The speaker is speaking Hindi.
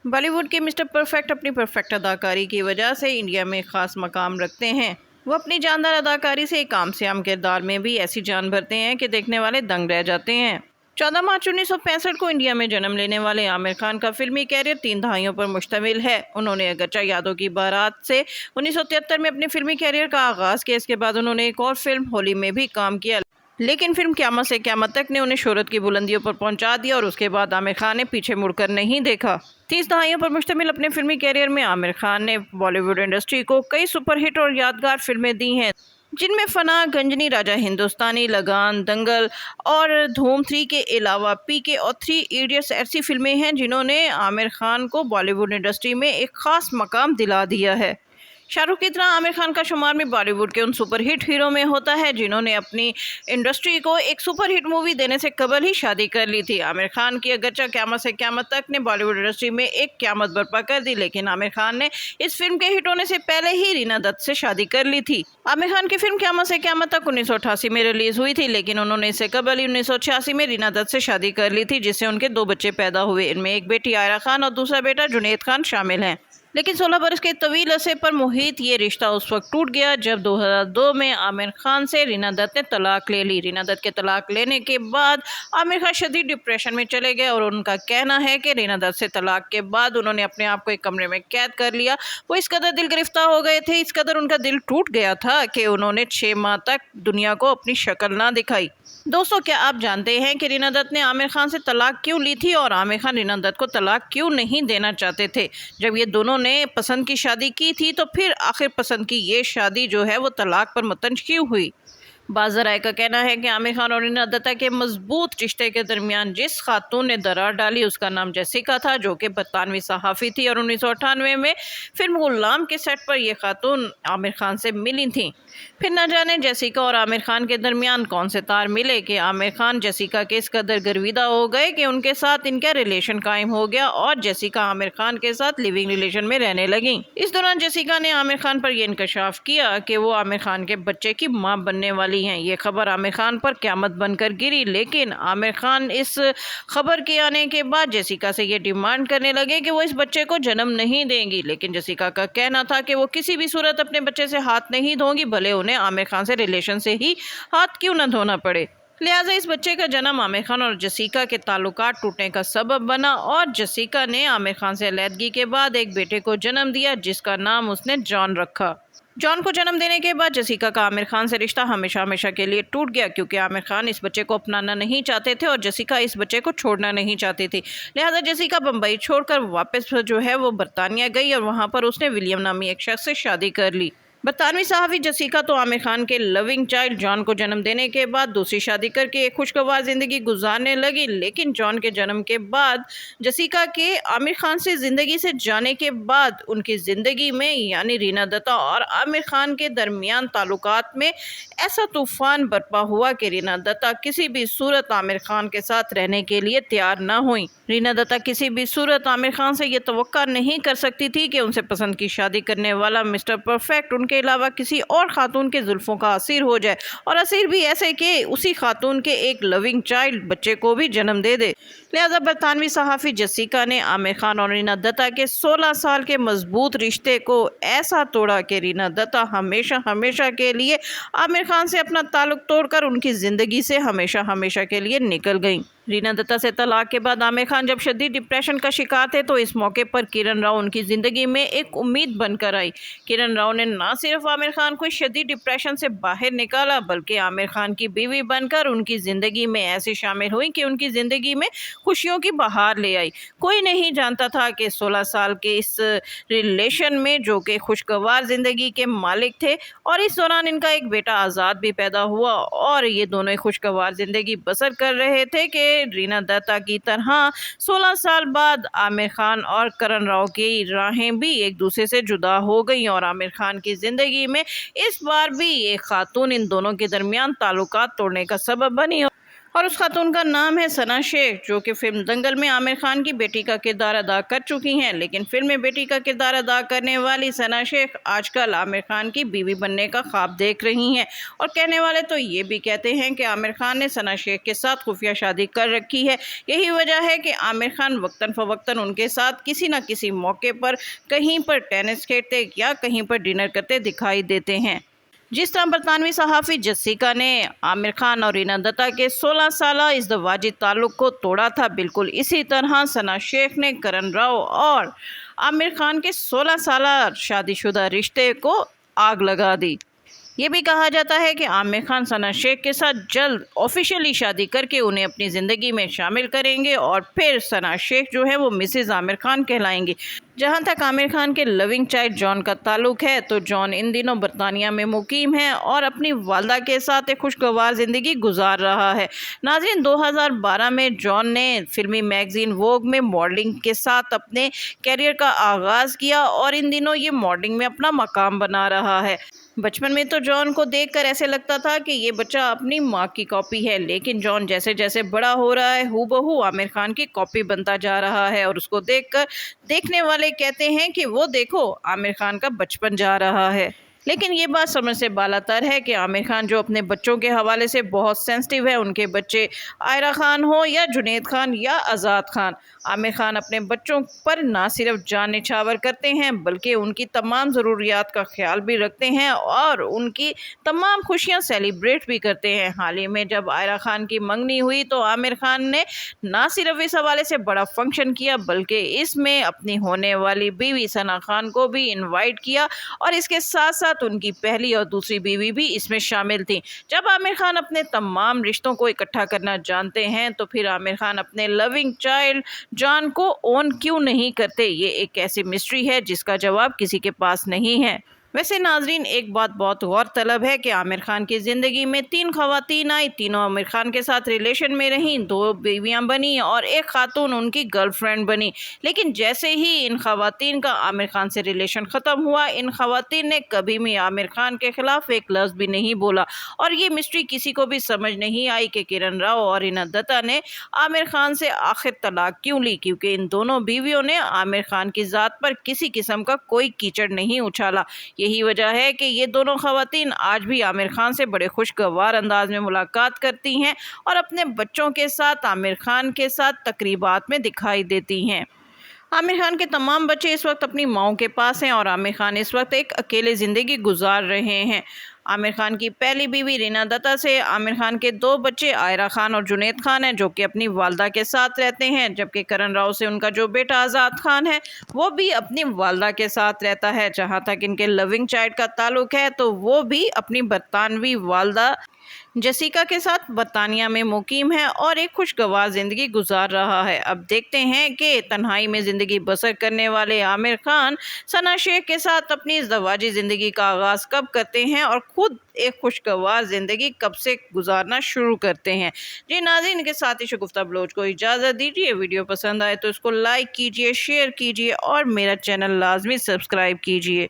बॉलीवुड के मिस्टर परफेक्ट अपनी परफेक्ट अदाकारी की वजह से इंडिया में ख़ास मकाम रखते हैं। वो अपनी जानदार अदाकारी से एक आम से आम किरदार में भी ऐसी जान भरते हैं कि देखने वाले दंग रह जाते हैं। 14 मार्च 1965 को इंडिया में जन्म लेने वाले आमिर खान का फिल्मी कैरियर 3 दहाइयों पर मुश्तमिल है। उन्होंने अगरचा यादों की बारात से 1973 में अपने फिल्मी कैरियर का आगाज़ किया। इसके बाद उन्होंने एक और फिल्म होली में भी काम किया, लेकिन फिल्म क़यामत से क़यामत तक ने उन्हें शोहरत की बुलंदियों पर पहुंचा दिया और उसके बाद आमिर खान ने पीछे मुड़कर नहीं देखा। 30 दहाइयों पर मुश्तमिल अपने फिल्मी कैरियर में आमिर खान ने बॉलीवुड इंडस्ट्री को कई सुपरहिट और यादगार फिल्में दी हैं, जिनमें फना, गंजनी, राजा हिंदुस्तानी, लगान, दंगल और धूम 3 के अलावा पीके और 3 इडियट्स ऐसी फिल्में हैं जिन्होंने आमिर खान को बॉलीवुड इंडस्ट्री में एक ख़ास मकाम दिला दिया है। शाहरुख की तरह आमिर खान का शुमार भी बॉलीवुड के उन सुपरहिट हीरो में होता है जिन्होंने अपनी इंडस्ट्री को एक सुपरहिट मूवी देने से कबल ही शादी कर ली थी। आमिर खान की अगरचा क़यामत से क़यामत तक ने बॉलीवुड इंडस्ट्री में एक क़यामत बर्पा कर दी, लेकिन आमिर खान ने इस फिल्म के हिट होने से पहले ही रीना दत्त से शादी कर ली थी। आमिर खान की फिल्म क़यामत से क़यामत तक 1988 में रिलीज हुई थी, लेकिन उन्होंने इससे कबल ही 1986 में रीना दत्त से शादी कर ली थी, जिससे उनके 2 बच्चे पैदा हुए। इनमें एक बेटी आयरा खान और दूसरा बेटा जुनैद खान शामिल हैं। लेकिन 16 बरस के तवील अरसे पर मुहित ये रिश्ता उस वक्त टूट गया जब 2002 में आमिर खान से रीना दत्त ने तलाक ले ली। रीना दत्त के तलाक लेने के बाद आमिर खान शदीद डिप्रेशन में चले गए और उनका कहना है कि रीना दत्त से तलाक के बाद उन्होंने अपने आप को एक कमरे में कैद कर लिया। वो इस कदर दिल गिरफ्तार हो गए थे, इस कदर उनका दिल टूट गया था कि उन्होंने 6 माह तक दुनिया को अपनी शक्ल ना दिखाई। दोस्तों, क्या आप जानते हैं कि रीना दत्त ने आमिर खान से तलाक क्यों ली थी और आमिर खान रीना दत्त को तलाक क्यों नहीं देना चाहते थे? जब ये दोनों ने पसंद की शादी की थी तो फिर आखिर पसंद की ये शादी जो है वो तलाक पर मुतंज क्यों हुई? बाज़ राय का कहना है कि आमिर खान और रीना दत्ता के मजबूत रिश्ते के दरमियान जिस खातून ने दरार डाली उसका नाम जेसिका था, जो कि बरतानवी सहाफ़ी थी और 1998 में फिल्म गुलाम के सेट पर यह खातून आमिर खान से मिली थी। फिर न जाने जेसिका और आमिर खान के दरमियान कौन से तार मिले कि आमिर खान जेसिका के इस कदर गर्विदा हो गए कि उनके साथ इनका रिलेशन कायम हो गया और जेसिका आमिर खान के साथ लिविंग रिलेशन में रहने लगी। इस दौरान जेसिका ने आमिर खान पर यह इंकशाफ किया कि वो आमिर खान के बच्चे की मां बनने वाली हैं। ये खबर आमिर खान पर क़यामत बनकर गिरी, लेकिन आमिर खान इस खबर के आने के बाद जेसिका से ये डिमांड करने लगे कि वो इस बच्चे को जन्म नहीं देंगी, लेकिन जेसिका का कहना था कि वो किसी भी सूरत अपने बच्चे से हाथ नहीं धोंगी, भले उन्हें आमिर खान से रिलेशन से ही हाथ क्यों न धोना पड़े। लिहाजा इस बच्चे का जन्म आमिर खान और जेसिका के ताल्लुकात टूटने का सबब बना और जेसिका ने आमिर खान से अलहदगी के बाद एक बेटे को जन्म दिया जिसका नाम उसने जॉन रखा। जॉन को जन्म देने के बाद जेसिका का आमिर खान से रिश्ता हमेशा हमेशा के लिए टूट गया, क्योंकि आमिर खान इस बच्चे को अपनाना नहीं चाहते थे और जेसिका इस बच्चे को छोड़ना नहीं चाहती थी। लिहाजा जेसिका बम्बई छोड़कर वापस जो है वो बरतानिया गई और वहाँ पर उसने विलियम नामी एक शख्स से शादी कर ली। बरतानवी सहाफ़ी जेसिका तो आमिर खान के लविंग चाइल्ड जॉन को जन्म देने के बाद दूसरी शादी करके एक खुशगवार ज़िंदगी गुजारने लगी, लेकिन जॉन के जन्म के बाद जेसिका के आमिर खान से ज़िंदगी से जाने के बाद उनकी ज़िंदगी में यानी रीना दत्ता और आमिर खान के दरमियान ताल्लुकात में ऐसा तूफ़ान बरपा हुआ कि रीना दत्ता किसी भी सूरत आमिर खान के साथ रहने के लिए तैयार न हुई। रीना दत्ता किसी भी सूरत आमिर खान से ये तवक्का नहीं कर सकती थी कि उनसे पसंद की शादी करने वाला मिस्टर परफेक्ट उनके अलावा किसी और खातून के जुल्फ़ों का असीर हो जाए, और असीर भी ऐसे कि उसी खातून के एक लविंग चाइल्ड बच्चे को भी जन्म दे दे। लिहाजा बरतानवी सहाफ़ी जेसिका ने आमिर खान और रीना दत्ता के 16 साल के मजबूत रिश्ते को ऐसा तोड़ा कि रीना दत्ता हमेशा हमेशा के लिए आमिर खान से अपना ताल्लुक़ तोड़कर उनकी ज़िंदगी से हमेशा हमेशा के लिए निकल गईं। रीना दत्ता से तलाक के बाद आमिर खान जब शदीद डिप्रेशन का शिकार थे तो इस मौके पर किरण राव उनकी ज़िंदगी में एक उम्मीद बनकर आई। किरण राव ने न सिर्फ आमिर खान को शदीद डिप्रेशन से बाहर निकाला, बल्कि आमिर खान की बीवी बनकर उनकी ज़िंदगी में ऐसी शामिल हुई कि उनकी ज़िंदगी में खुशियों की बहार ले आई। कोई नहीं जानता था कि 16 साल के इस रिलेशन में जो कि खुशगवार ज़िंदगी के मालिक थे और इस दौरान इनका एक बेटा आज़ाद भी पैदा हुआ और ये दोनों खुशगवार ज़िंदगी बसर कर रहे थे कि रीना दत्ता की तरह 16 साल बाद आमिर खान और करण राव की राहें भी एक दूसरे से जुदा हो गई और आमिर खान की ज़िंदगी में इस बार भी एक खातून इन दोनों के दरमियान ताल्लुकात तोड़ने का सबब बनी और उस खातून का नाम है सना शेख, जो कि फिल्म दंगल में आमिर खान की बेटी का किरदार अदा कर चुकी हैं। लेकिन फिल्म में बेटी का किरदार अदा करने वाली सना शेख आजकल आमिर खान की बीवी बनने का ख्वाब देख रही हैं। और कहने वाले तो ये भी कहते हैं कि आमिर खान ने सना शेख के साथ खुफिया शादी कर रखी है। यही वजह है कि आमिर खान वक्तन फवक्तन उनके साथ किसी न किसी मौके पर कहीं पर टेनिस खेलते या कहीं पर डिनर करते दिखाई देते हैं। जिस तरह बरतानवी सहाफ़ी जसिका ने आमिर खान और रीना दत्ता के 16 साला इज़्दवाजी ताल्लुक़ को तोड़ा था, बिल्कुल इसी तरह सना शेख ने करण राव और आमिर खान के 16 साला शादीशुदा रिश्ते को आग लगा दी। ये भी कहा जाता है कि आमिर खान सना शेख के साथ जल्द ऑफिशियली शादी करके उन्हें अपनी ज़िंदगी में शामिल करेंगे और फिर सना शेख जो है वो मिसेज़ आमिर खान कहलाएंगी। जहां तक आमिर खान के लविंग चाइल्ड जॉन का ताल्लुक है, तो जॉन इन दिनों बरतानिया में मुकीम है और अपनी वालदा के साथ एक खुशगवार ज़िंदगी गुजार रहा है। नाज़रीन, 2012 में जॉन ने फिल्मी मैगज़ीन वोग में मॉडलिंग के साथ अपने कैरियर का आगाज़ किया और इन दिनों ये मॉडलिंग में अपना मकाम बना रहा है। बचपन में तो जॉन को देखकर ऐसे लगता था कि ये बच्चा अपनी माँ की कॉपी है, लेकिन जॉन जैसे जैसे बड़ा हो रहा है हूबहू आमिर खान की कॉपी बनता जा रहा है और उसको देखकर देखने वाले कहते हैं कि वो देखो आमिर खान का बचपन जा रहा है। लेकिन ये बात समझ से बालातर है कि आमिर खान जो अपने बच्चों के हवाले से बहुत सेंसिटिव है, उनके बच्चे आयरा खान हो या जुनैद खान या आज़ाद खान, आमिर खान अपने बच्चों पर ना सिर्फ जान निछावर करते हैं बल्कि उनकी तमाम ज़रूरियात का ख्याल भी रखते हैं और उनकी तमाम खुशियां सेलिब्रेट भी करते हैं। हाल ही में जब आयरा खान की मंगनी हुई तो आमिर खान ने ना सिर्फ इस हवाले से बड़ा फंक्शन किया बल्कि इसमें अपनी होने वाली बीवी सना खान को भी इन्वाइट किया और इसके साथ साथ उनकी पहली और दूसरी बीवी भी इसमें शामिल थी। जब आमिर खान अपने तमाम रिश्तों को इकट्ठा करना जानते हैं तो फिर आमिर खान अपने लविंग चाइल्ड जॉन को ओन क्यों नहीं करते? ये एक ऐसी मिस्ट्री है जिसका जवाब किसी के पास नहीं है। वैसे नाजरीन, एक बात बहुत गौरतलब है कि आमिर खान की ज़िंदगी में 3 ख़वातीन आई, तीनों आमिर खान के साथ रिलेशन में रहीं, 2 बीवियां बनी और एक खातून उनकी गर्लफ्रेंड बनी। लेकिन जैसे ही इन ख़वातीन का आमिर खान से रिलेशन ख़त्म हुआ, इन ख़वातीन ने कभी भी आमिर खान के ख़िलाफ़ एक लफ्ज़ भी नहीं बोला और ये मिस्ट्री किसी को भी समझ नहीं आई कि किरण राव और रीना दत्ता ने आमिर खान से आखिर तलाक क्यों ली, क्योंकि इन दोनों बीवियों ने आमिर खान की ज़ात पर किसी किस्म का कोई कीचड़ नहीं उछाला। यही वजह है कि ये दोनों ख़वातीन आज भी आमिर खान से बड़े खुशगवार अंदाज में मुलाकात करती हैं और अपने बच्चों के साथ आमिर खान के साथ तकरीबात में दिखाई देती हैं। आमिर खान के तमाम बच्चे इस वक्त अपनी माओं के पास हैं और आमिर खान इस वक्त एक अकेले ज़िंदगी गुजार रहे हैं। आमिर खान की पहली बीवी रीना दत्ता से आमिर खान के 2 बच्चे आयरा खान और जुनैद खान हैं, जो कि अपनी वालदा के साथ रहते हैं, जबकि करण राव से उनका जो बेटा आज़ाद खान है वो भी अपनी वालदा के साथ रहता है। जहां तक इनके लविंग चाइल्ड का ताल्लुक है तो वो भी अपनी बरतानवी वालदा जसिका के साथ बरतानिया में मुकीम है और एक खुशगवार ज़िंदगी गुजार रहा है। अब देखते हैं कि तन्हाई में ज़िंदगी बसर करने वाले आमिर खान सना शेख के साथ अपनी इज़्दवाजी ज़िंदगी का आगाज़ कब करते हैं और ख़ुद एक खुशगवार ज़िंदगी कब से गुजारना शुरू करते हैं। जी नाज़रीन, के साथ ही शगुफ्ता बलोच को इजाज़त दीजिए। वीडियो पसंद आए तो इसको लाइक कीजिए, शेयर कीजिए और मेरा चैनल लाजमी सब्सक्राइब कीजिए।